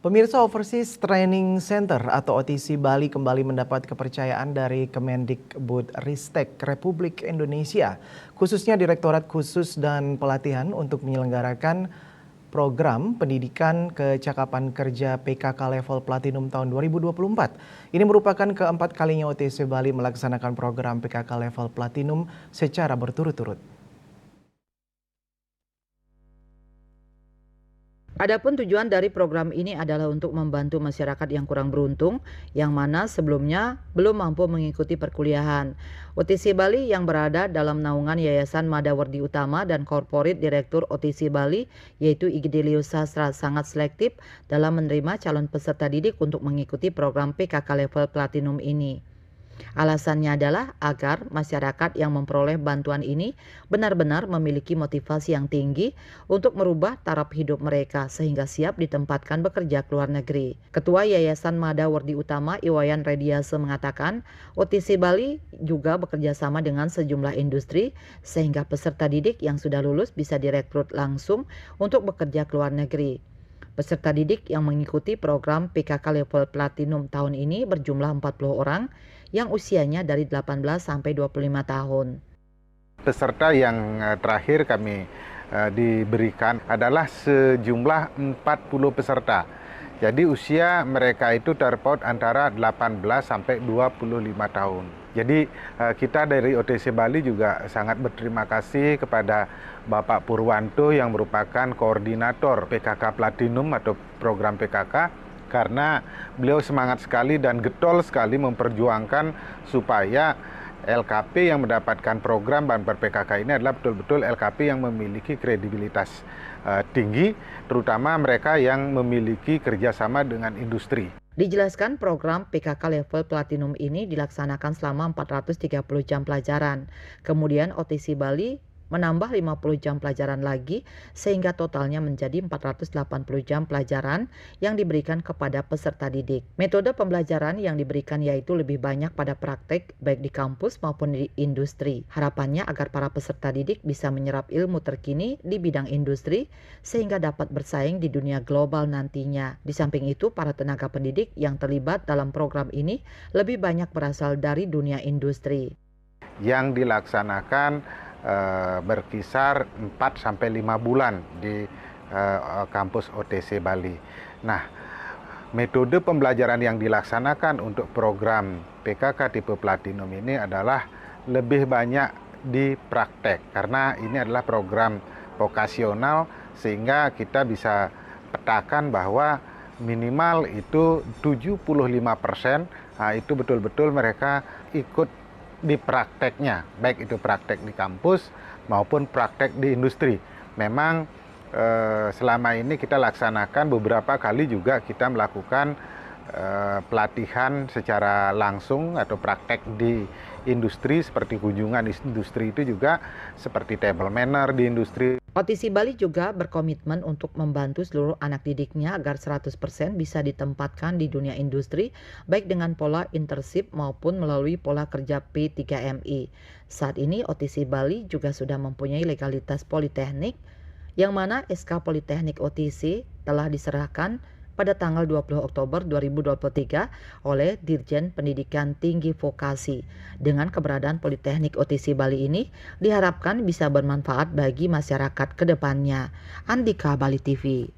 Pemirsa, Overseas Training Center atau OTC Bali kembali mendapat kepercayaan dari Kemendikbudristek Republik Indonesia, khususnya Direktorat Khusus dan Pelatihan untuk menyelenggarakan program pendidikan kecakapan kerja PKK level Platinum tahun 2024. Ini merupakan keempat kalinya OTC Bali melaksanakan program PKK level Platinum secara berturut-turut. Adapun tujuan dari program ini adalah untuk membantu masyarakat yang kurang beruntung, yang mana sebelumnya belum mampu mengikuti perkuliahan. OTC Bali yang berada dalam naungan Yayasan Madawardi Utama dan Korporat Direktur OTC Bali, yaitu Igdelius Sastra, sangat selektif dalam menerima calon peserta didik untuk mengikuti program PKK level Platinum ini. Alasannya adalah agar masyarakat yang memperoleh bantuan ini benar-benar memiliki motivasi yang tinggi untuk merubah taraf hidup mereka sehingga siap ditempatkan bekerja ke luar negeri. Ketua Yayasan Madawardi Utama Iwayan Rediase mengatakan, OTC Bali juga bekerja sama dengan sejumlah industri sehingga peserta didik yang sudah lulus bisa direkrut langsung untuk bekerja ke luar negeri. Peserta didik yang mengikuti program PKK level Platinum tahun ini berjumlah 40 orang yang usianya dari 18 sampai 25 tahun. Peserta yang terakhir kami diberikan adalah sejumlah 40 peserta. Jadi usia mereka itu terpaut antara 18 sampai 25 tahun. Jadi kita dari OTC Bali juga sangat berterima kasih kepada Bapak Purwanto yang merupakan koordinator PKK Platinum atau program PKK, karena beliau semangat sekali dan getol sekali memperjuangkan supaya LKP yang mendapatkan program Banper PKK ini adalah betul-betul LKP yang memiliki kredibilitas tinggi, terutama mereka yang memiliki kerjasama dengan industri. Dijelaskan program PKK level Platinum ini dilaksanakan selama 430 jam pelajaran. Kemudian OTC Bali menambah 50 jam pelajaran lagi sehingga totalnya menjadi 480 jam pelajaran yang diberikan kepada peserta didik. Metode pembelajaran yang diberikan yaitu lebih banyak pada praktek baik di kampus maupun di industri. Harapannya agar para peserta didik bisa menyerap ilmu terkini di bidang industri sehingga dapat bersaing di dunia global nantinya. Di samping itu, para tenaga pendidik yang terlibat dalam program ini lebih banyak berasal dari dunia industri. Yang dilaksanakan berkisar 4-5 bulan di kampus OTC Bali. Nah, metode pembelajaran yang dilaksanakan untuk program PKK tipe Platinum ini adalah lebih banyak di praktek, karena ini adalah program vokasional sehingga kita bisa petakan bahwa minimal itu 75% itu betul-betul mereka ikut di prakteknya, baik itu praktek di kampus maupun praktek di industri. Memang selama ini kita laksanakan beberapa kali juga kita melakukan pelatihan secara langsung atau praktek di industri, seperti kunjungan industri itu juga seperti table manner di industri. OTC Bali juga berkomitmen untuk membantu seluruh anak didiknya agar 100% bisa ditempatkan di dunia industri, baik dengan pola internship maupun melalui pola kerja P3MI. Saat ini OTC Bali juga sudah mempunyai legalitas politeknik, yang mana SK Politeknik OTC telah diserahkan pada tanggal 20 Oktober 2023 oleh Dirjen Pendidikan Tinggi Vokasi. Dengan keberadaan Politeknik OTC Bali ini diharapkan bisa bermanfaat bagi masyarakat ke depannya. Andika, Bali TV.